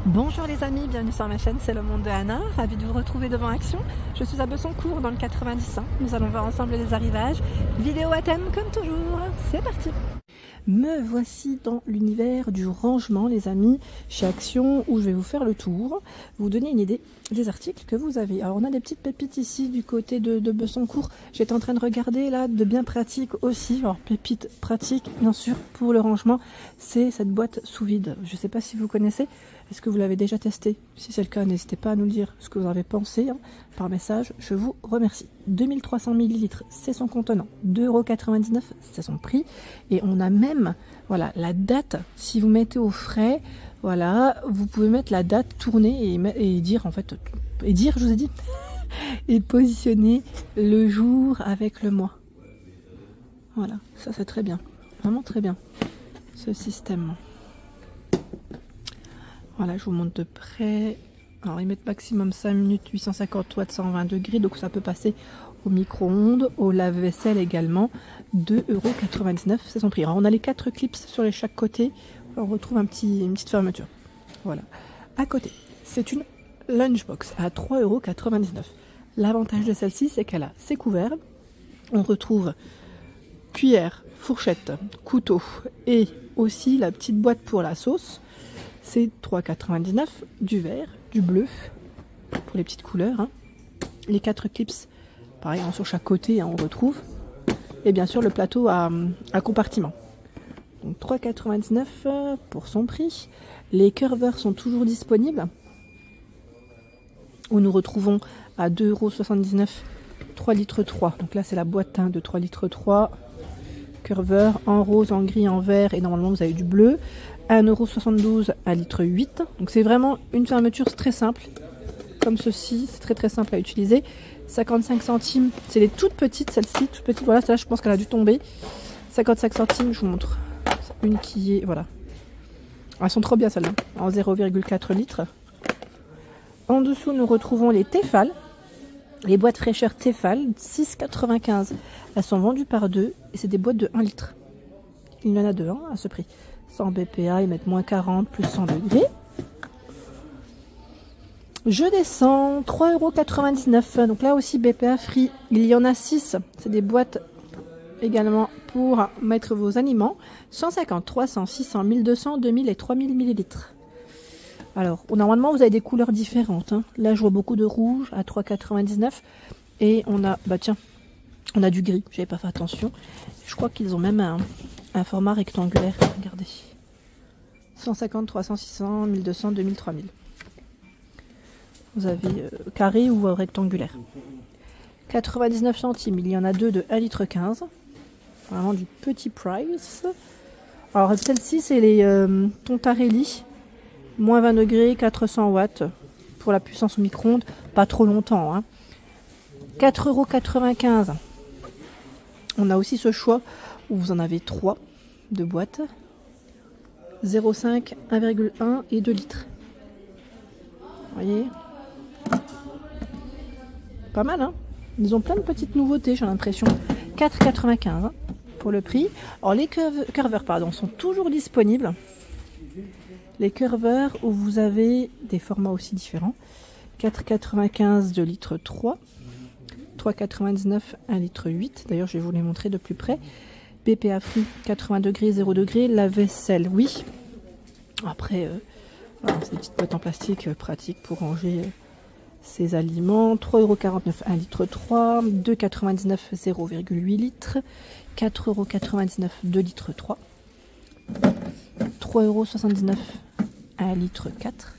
Bonjour les amis, bienvenue sur ma chaîne, c'est le monde de Anna, ravie de vous retrouver devant Action. Je suis à Bessancourt dans le 90, nous allons voir ensemble les arrivages. Vidéo à thème comme toujours, c'est parti. Me voici dans l'univers du rangement les amis, chez Action, où je vais vous faire le tour, vous donner une idée des articles que vous avez. Alors on a des petites pépites ici du côté de Bessancourt, j'étais en train de regarder là, de bien pratique aussi, alors pépites pratiques bien sûr pour le rangement, c'est cette boîte sous vide. Je ne sais pas si vous connaissez. Est-ce que vous l'avez déjà testé? Si c'est le cas, n'hésitez pas à nous le dire ce que vous en avez pensé par message. Je vous remercie. 2300 ml, c'est son contenant. 2,99 €, c'est son prix. Et on a même voilà, la date. Si vous mettez au frais, voilà, vous pouvez mettre la date, tourner et dire, en fait, et dire, je vous ai dit, et positionner le jour avec le mois. Voilà, ça c'est très bien. Vraiment très bien, ce système. Voilà, je vous montre de près. Alors, ils mettent maximum 5 minutes, 850 watts, 120 degrés. Donc, ça peut passer au micro-ondes, au lave-vaisselle également. 2,99 €, c'est son prix. Alors, on a les 4 clips sur les chaque côté. On retrouve une petite fermeture. Voilà. À côté, c'est une lunchbox à 3,99 €. L'avantage de celle-ci, c'est qu'elle a ses couverts. On retrouve cuillère, fourchette, couteau et aussi la petite boîte pour la sauce. C'est 3,99 €, du vert, du bleu, pour les petites couleurs. Les 4 clips, pareil, sur chaque côté, on retrouve. Et bien sûr, le plateau à compartiment. Donc 3,99 € pour son prix. Les curvers sont toujours disponibles. Où nous retrouvons à 2,79 €, 3 litres 3. Donc là, c'est la boîte de 3 litres 3. Curver en rose, en gris, en vert. Et normalement, vous avez du bleu. 1,72 € à litre 8. Donc c'est vraiment une fermeture très simple, comme ceci, c'est très simple à utiliser. 55 centimes, c'est les toutes petites, celle-ci, toute petite, voilà, celle-là je pense qu'elle a dû tomber. 55 centimes, je vous montre. Une qui est, voilà. Elles sont trop bien celles-là, en 0,4 litres. En dessous, nous retrouvons les Tefal, les boîtes fraîcheur Tefal, 6,95 €. Elles sont vendues par 2 et c'est des boîtes de 1 litre. Il y en a 2 à ce prix. 100 BPA, ils mettent moins 40, plus 100 degrés. Je descends, 3,99 €. Donc là aussi BPA free, il y en a 6. C'est des boîtes également pour mettre vos aliments. 150, 300, 600, 1200, 2000 et 3000 ml. Alors, normalement vous avez des couleurs différentes. Là je vois beaucoup de rouge à 3,99 €. Et on a, bah tiens, on a du gris, j'avais pas fait attention. Je crois qu'ils ont même un format rectangulaire, regardez. 150, 300, 600, 1200, 2000, 3000. Vous avez carré ou rectangulaire. 99 centimes, il y en a 2 de 1,15 litre. Vraiment du petit price. Alors celle-ci, c'est les Tontarelli. Moins 20 degrés, 400 watts. Pour la puissance au micro-ondes, pas trop longtemps. 4,95 €. On a aussi ce choix où vous en avez 3 de boîtes. 0,5, 1,1 et 2 litres. Vous voyez? Pas mal, Ils ont plein de petites nouveautés, j'ai l'impression. 4,95 € pour le prix. Alors les curvers, sont toujours disponibles. Les curvers où vous avez des formats aussi différents. 4,95 € de litre 3. 3,99 € 1 litre 8. D'ailleurs, je vais vous les montrer de plus près. BPA free, 80 degrés, 0 degrés. La vaisselle, oui. Après, voilà, c'est des petites boîtes en plastique pratiques pour ranger ses aliments. 3,49 € 1 litre 3. 2,99 € 0,8 litres. 4,99 € 2 litres 3. 3,79 € 1 litre 4.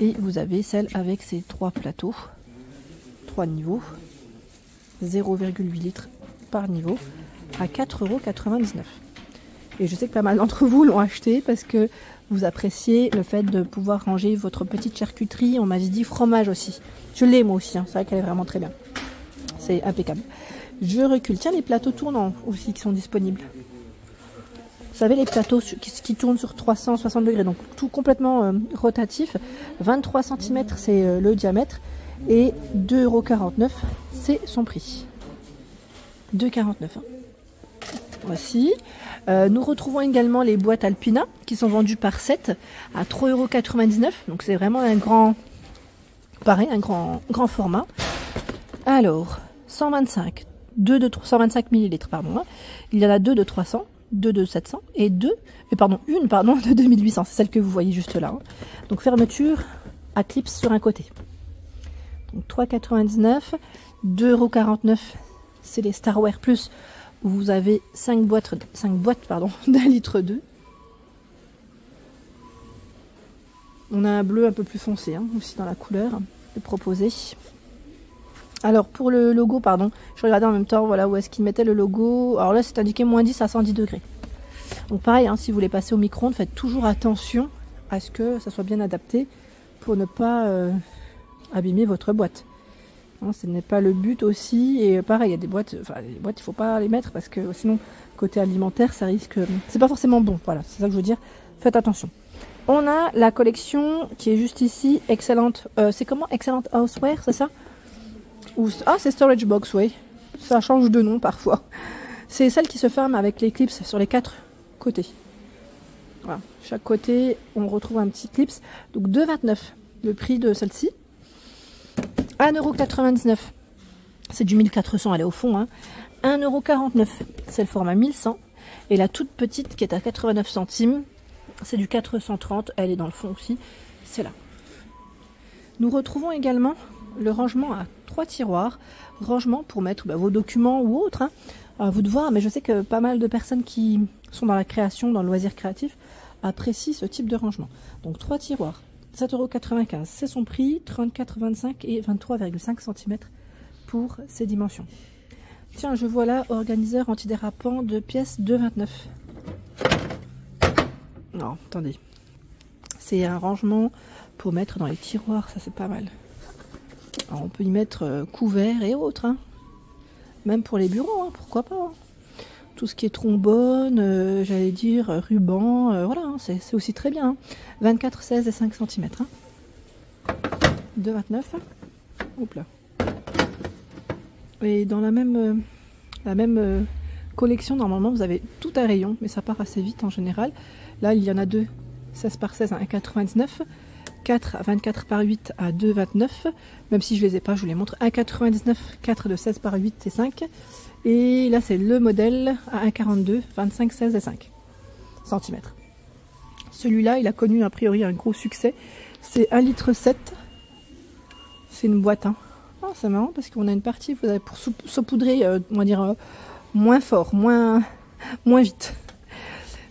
Et vous avez celle avec ces 3 plateaux. 3 niveaux. 0,8 litres par niveau. À 4,99 €. Et je sais que pas mal d'entre vous l'ont acheté parce que vous appréciez le fait de pouvoir ranger votre petite charcuterie. On m'a dit fromage aussi. Je l'ai moi aussi, c'est vrai qu'elle est vraiment très bien. C'est impeccable. Je recule. Tiens, les plateaux tournants aussi qui sont disponibles. Vous savez, les plateaux qui tournent sur 360 degrés, donc tout complètement rotatif. 23 cm, c'est le diamètre. Et 2,49 €, c'est son prix. 2,49 €. Voici. Nous retrouvons également les boîtes Alpina qui sont vendues par 7 à 3,99 €. Donc c'est vraiment un grand, pareil, un grand format. Alors, 125, 125 ml, pardon. Il y en a 2 de 300, 2 de 700 et une de 2800. C'est celle que vous voyez juste là. Donc fermeture à clips sur un côté. Donc 3,99 €, 2,49 €, c'est les Starwear Plus où vous avez 5 boîtes d'1,2 litre. On a un bleu un peu plus foncé aussi dans la couleur de proposé. Alors pour le logo, je regardais en même temps voilà où est-ce qu'il mettait le logo. Alors là c'est indiqué moins 10 à 110 degrés. Donc pareil, si vous voulez passer au micro-ondes, faites toujours attention à ce que ça soit bien adapté pour ne pas abîmer votre boîte. Ce n'est pas le but aussi. Et pareil, il y a des boîtes, il ne faut pas les mettre parce que sinon, côté alimentaire, ça risque. C'est pas forcément bon. Voilà, c'est ça que je veux dire. Faites attention. On a la collection qui est juste ici, Excellent. C'est comment? Excellent Houseware, c'est ça? C'est Storage Box, oui. Ça change de nom parfois. C'est celle qui se ferme avec les clips sur les 4 côtés. Voilà. Chaque côté, on retrouve un petit clips. Donc 2,29 € le prix de celle-ci. 1,99 €, c'est du 1400, elle est au fond. 1,49 €, c'est le format 1100. Et la toute petite qui est à 89 centimes, c'est du 430, elle est dans le fond aussi, c'est là. Nous retrouvons également le rangement à 3 tiroirs, rangement pour mettre vos documents ou autres. À vous de voir, mais je sais que pas mal de personnes qui sont dans la création, dans le loisir créatif, apprécient ce type de rangement. Donc 3 tiroirs. 7,95 €, c'est son prix, 34,25 et 23,5 cm pour ces dimensions. Tiens, je vois là, organiseur antidérapant de pièces 2,29 €. Non, attendez. C'est un rangement pour mettre dans les tiroirs, ça c'est pas mal. Alors, on peut y mettre couverts et autres. Même pour les bureaux, pourquoi pas. Tout ce qui est trombone, j'allais dire ruban, voilà, c'est aussi très bien. 24, 16 et 5 cm. 2,29 €. Hop là. Et dans la même collection, normalement, vous avez tout un rayon, mais ça part assez vite en général. Là, il y en a 2, 16 par 16 à 1,99 €. 4 à 24 par 8 à 2,29 €. Même si je les ai pas, je vous les montre. 1,99 €, 4 de 16 par 8 et 5. Et là, c'est le modèle à 1,42 €, 25, 16 et 5 cm. Celui-là, il a connu a priori un gros succès. C'est 1,7 litre. C'est une boîte. C'est marrant parce qu'on a une partie, vous avez pour saupoudrer, on va dire, moins fort, moins vite.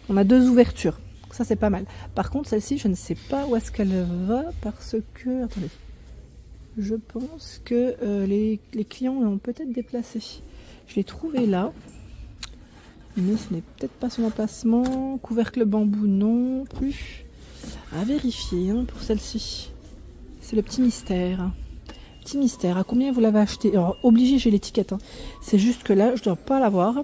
On a 2 ouvertures. Ça, c'est pas mal. Par contre, celle-ci, je ne sais pas où est-ce qu'elle va parce que... Attendez. Je pense que les clients l'ont peut-être déplacée. Je l'ai trouvée là. Mais ce n'est peut-être pas son emplacement. Couvercle bambou, non plus. À vérifier pour celle-ci. C'est le petit mystère. Petit mystère. À combien vous l'avez acheté? Alors, obligé, j'ai l'étiquette. C'est juste que là, je ne dois pas l'avoir.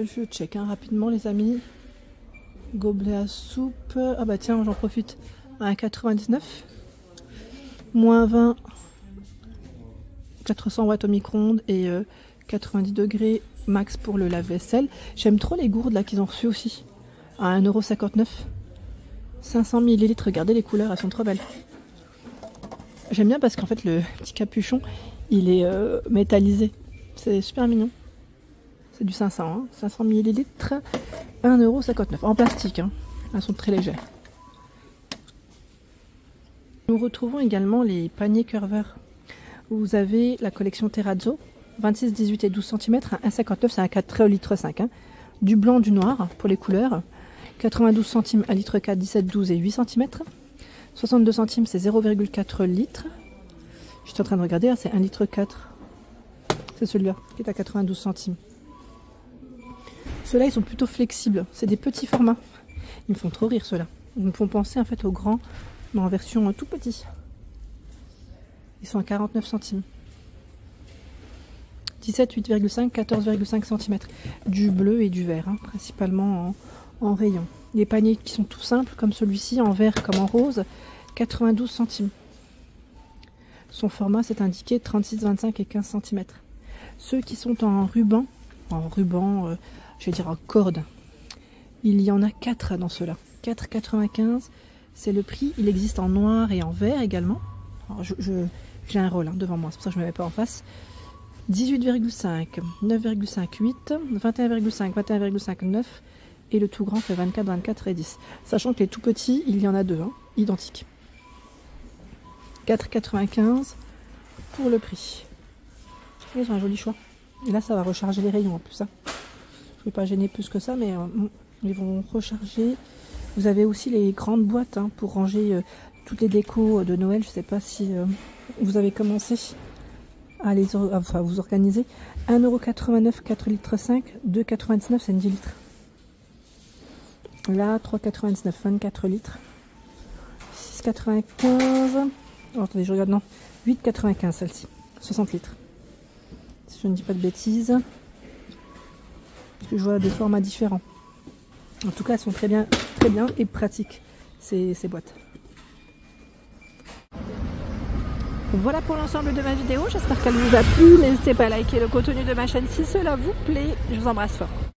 Je check rapidement, les amis. Gobelet à soupe. Ah bah tiens, j'en profite. À 1,99 €. Moins 20. 400 watts au micro-ondes et 90 degrés max pour le lave-vaisselle. J'aime trop les gourdes là qu'ils ont reçues aussi. À 1,59 €. 500 ml. Regardez les couleurs, elles sont trop belles. J'aime bien parce qu'en fait le petit capuchon, il est métallisé. C'est super mignon. C'est du 500, 500 ml, 1,59 € en plastique. Elles sont très légères. Nous retrouvons également les paniers curveurs. Vous avez la collection Terrazzo, 26, 18 et 12 cm, 1,59 €, c'est un 4 litre 5. Du blanc, du noir pour les couleurs. 92 centimes, 1 litre 4, 17, 12 et 8 cm. 62 centimes, c'est 0,4 litres. Je suis en train de regarder, c'est 1 litre 4. C'est celui-là qui est à 92 centimes. Ceux-là, ils sont plutôt flexibles. C'est des petits formats. Ils me font trop rire, ceux-là. Ils me font penser en fait aux grands, mais en version tout petit. Ils sont à 49 centimes. 17, 8,5, 14,5 cm. Du bleu et du vert, principalement en rayon. Les paniers qui sont tout simples, comme celui-ci, en vert comme en rose, 92 centimes. Son format, c'est indiqué 36, 25 et 15 cm. Ceux qui sont en ruban, je vais dire en corde, il y en a 4 dans ceux-là. 4,95, c'est le prix. Il existe en noir et en vert également. Alors j'ai un rôle devant moi, c'est pour ça que je ne me mets pas en face. 18,5, 9,58, 21,5, 21,59 et le tout grand fait 24, 24 et 10. Sachant que les tout petits, il y en a 2, identiques. 4,95 pour le prix. Ils ont un joli choix. Et là, ça va recharger les rayons en plus. Je ne vais pas gêner plus que ça, mais ils vont recharger. Vous avez aussi les grandes boîtes pour ranger toutes les décos de Noël. Je ne sais pas si vous avez commencé à vous organiser. 1,89 €, 4 litres 5, 2,99 €, c'est 10 litres. Là, 3,99 €, 24 litres. 6,95 €. Oh, attendez, je regarde, non. 8,95 € celle-ci, 60 litres. Si je ne dis pas de bêtises. Parce que je vois des formats différents. En tout cas, elles sont très bien et pratiques, ces boîtes. Voilà pour l'ensemble de ma vidéo. J'espère qu'elle vous a plu. N'hésitez pas à liker le contenu de ma chaîne si cela vous plaît. Je vous embrasse fort.